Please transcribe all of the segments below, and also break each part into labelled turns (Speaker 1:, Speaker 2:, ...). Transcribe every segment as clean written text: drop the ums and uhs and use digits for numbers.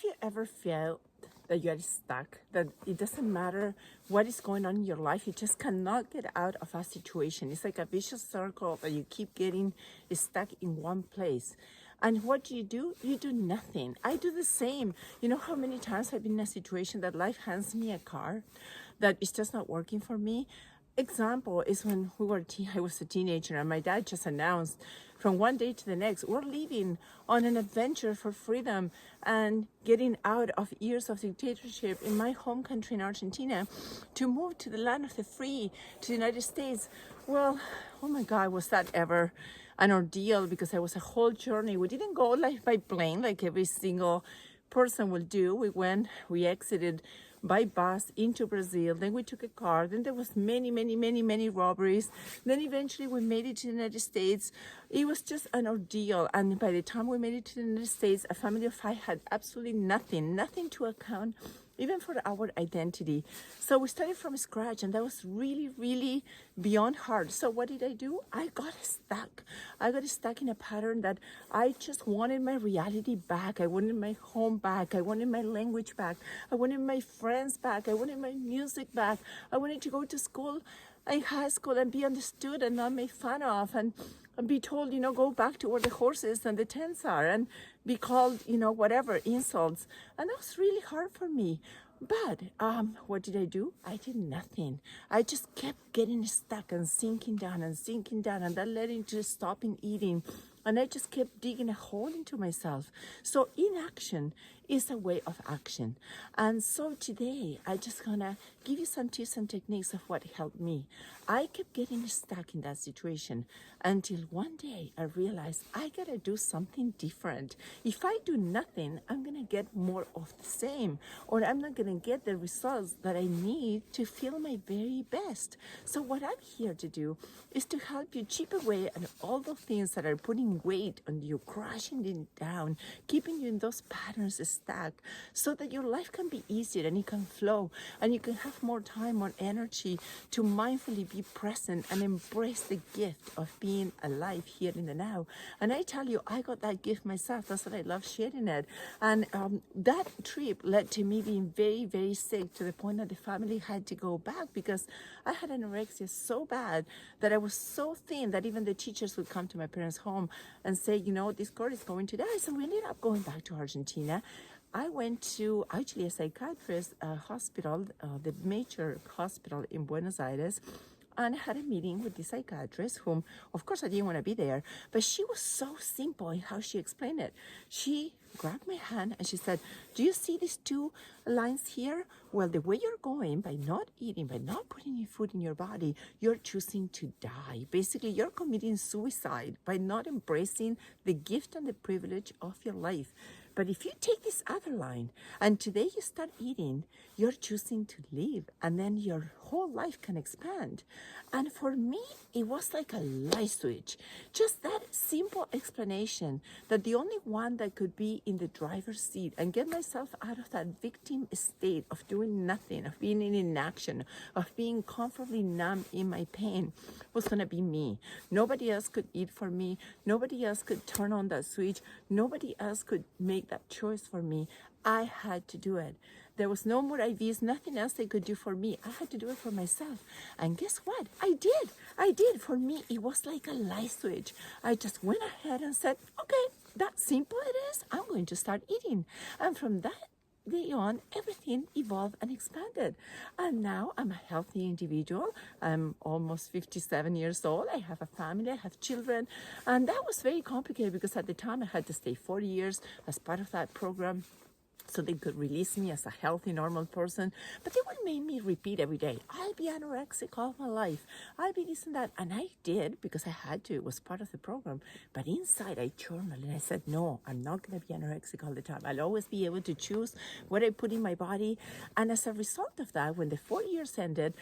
Speaker 1: Have you ever felt that you are stuck, that it doesn't matter what is going on in your life, you just cannot get out of a situation? It's like a vicious circle that you keep getting stuck in one place. And what do? You do nothing. I do the same. You know how many times I've been in a situation that life hands me a car that is just not working for me? Example is when I was a teenager and my dad just announced from one day to the next, we're leaving on an adventure for freedom and getting out of years of dictatorship in my home country in Argentina to move to the land of the free, to the United States. Well, oh my God, was that ever an ordeal, because it was a whole journey. We didn't go like by plane like every single person will do. We exited by bus into Brazil, then we took a car, then there was many robberies, then eventually we made it to the United States. It was just an ordeal, and by the time we made it to the United States, a family of 5 had absolutely nothing to account even for our identity. So we started from scratch, and that was really beyond hard. So what did I do? I got stuck. I got stuck in a pattern that I just wanted my reality back. I wanted my home back. I wanted my language back. I wanted my friends back. I wanted my music back. I wanted to go to school in high school and be understood and not made fun of, and be told, go back to where the horses and the tents are, and be called, whatever, insults. And that was really hard for me. But what did I do? I did nothing. I just kept getting stuck and sinking down, and that led into stopping eating. And I just kept digging a hole into myself. So inaction is a way of action. And so today, I just gonna give you some tips and techniques of what helped me. I kept getting stuck in that situation until one day I realized I gotta do something different. If I do nothing, I'm gonna get more of the same, or I'm not gonna get the results that I need to feel my very best. So what I'm here to do is to help you chip away at all the things that are putting weight on you, crushing it down, keeping you in those patterns stuck, so that your life can be easier and it can flow, and you can have more time, more energy to mindfully be present and embrace the gift of being alive here in the now. And I tell you, I got that gift myself. That's what I love sharing it. And that trip led to me being very sick, to the point that the family had to go back because I had anorexia so bad that I was so thin that even the teachers would come to my parents' home and say, this girl is going to die. So we ended up going back to Argentina. I went to actually a psychiatrist hospital, the major hospital in Buenos Aires, and had a meeting with the psychiatrist, whom, of course, I didn't want to be there, but she was so simple in how she explained it. She grabbed my hand and she said, do you see these 2 lines here? Well, the way you're going, by not eating, by not putting any food in your body, you're choosing to die. Basically, you're committing suicide by not embracing the gift and the privilege of your life. But if you take this other line and today you start eating, you're choosing to live, and then your whole life can expand. And for me, it was like a light switch. Just that simple explanation, that the only one that could be in the driver's seat and get myself out of that victim state of doing nothing, of being in inaction, of being comfortably numb in my pain, was going to be me. Nobody else could eat for me. Nobody else could turn on that switch. Nobody else could make that choice for me. I had to do it. There was no more IVs, nothing else they could do for me. I had to do it for myself. And guess what? I did. For me, it was like a light switch. I just went ahead and said, okay, that simple it is. I'm going to start eating. And from that day on, everything evolved and expanded. And now I'm a healthy individual. I'm almost 57 years old. I have a family, I have children. And that was very complicated because at the time I had to stay 40 years as part of that program, so they could release me as a healthy, normal person. But they would make me repeat every day, I'll be anorexic all my life. I'll be this and that. And I did, because I had to. It was part of the program. But inside, I journaled and I said, no, I'm not going to be anorexic all the time. I'll always be able to choose what I put in my body. And as a result of that, when the 4 years ended,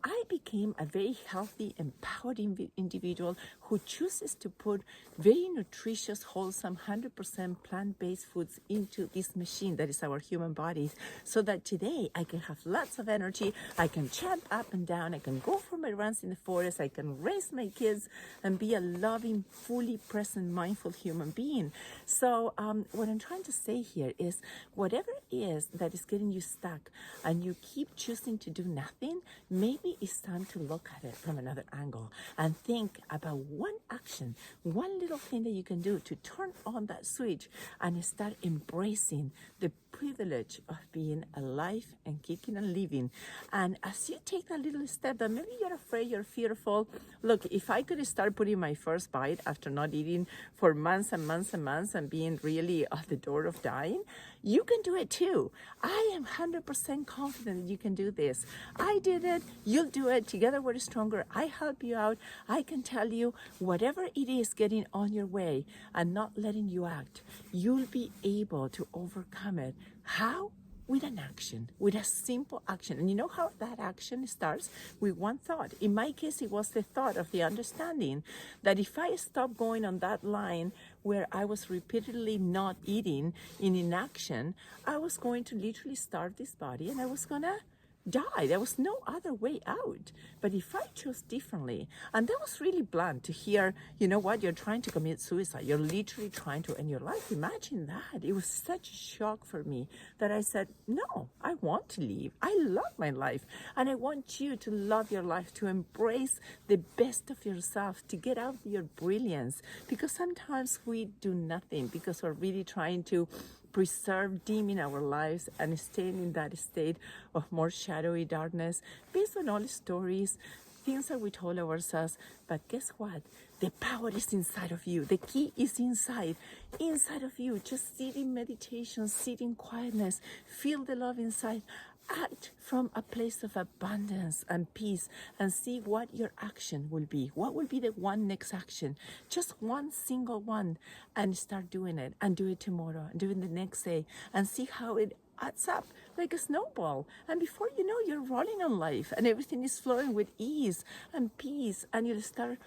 Speaker 1: I became a very healthy, empowered individual who chooses to put very nutritious, wholesome, 100% plant-based foods into this machine that is our human bodies, so that today I can have lots of energy, I can jump up and down, I can go for my runs in the forest, I can raise my kids and be a loving, fully present, mindful human being. So what I'm trying to say here is whatever it is that is getting you stuck and you keep choosing to do nothing, maybe it's time to look at it from another angle and think about one action, one little thing that you can do to turn on that switch and start embracing the privilege of being alive and kicking and living. And as you take that little step that maybe you're afraid, you're fearful, look, if I could start putting my first bite after not eating for months and months and months and being really at the door of dying, you can do it too. I am 100% confident that you can do this. I did it, you'll do it. Together we're stronger. I help you out. I can tell you whatever it is getting on your way and not letting you act, you'll be able to overcome it. How? With an action, with a simple action. And you know how that action starts? With one thought. In my case, it was the thought of the understanding that if I stop going on that line where I was repeatedly not eating in inaction, I was going to literally starve this body and I was gonna die. There was no other way out. But if I chose differently, and that was really blunt to hear, you know what, you're trying to commit suicide. You're literally trying to end your life. Imagine that. It was such a shock for me that I said, no, I want to live. I love my life. And I want you to love your life, to embrace the best of yourself, to get out your brilliance. Because sometimes we do nothing because we're really trying to preserve, dimming our lives and staying in that state of more shadowy darkness based on all the stories, things that we told ourselves. But guess what? The power is inside of you. The key is inside of you. Just sit in meditation, sit in quietness, feel the love inside. Act from a place of abundance and peace and see what your action will be. What will be the one next action? Just one single one, and start doing it, and do it tomorrow, and do it the next day, and see how it adds up like a snowball. And before you know, you're rolling on life and everything is flowing with ease and peace, and you'll start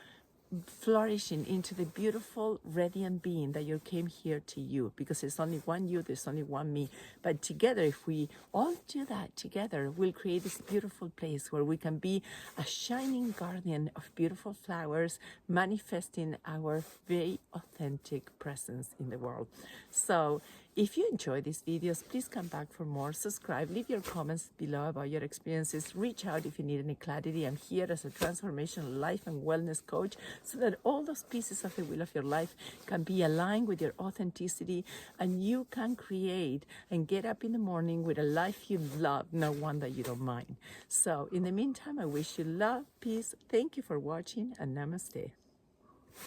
Speaker 1: flourishing into the beautiful, radiant being that you came here to you, because there's only one you, there's only one me. But together, if we all do that together, we'll create this beautiful place where we can be a shining guardian of beautiful flowers, manifesting our very authentic presence in the world. So if you enjoy these videos, please come back for more. Subscribe, leave your comments below about your experiences. Reach out if you need any clarity. I'm here as a transformational life and wellness coach, so that all those pieces of the wheel of your life can be aligned with your authenticity, and you can create and get up in the morning with a life you love, not one that you don't mind. So in the meantime, I wish you love, peace. Thank you for watching, and namaste.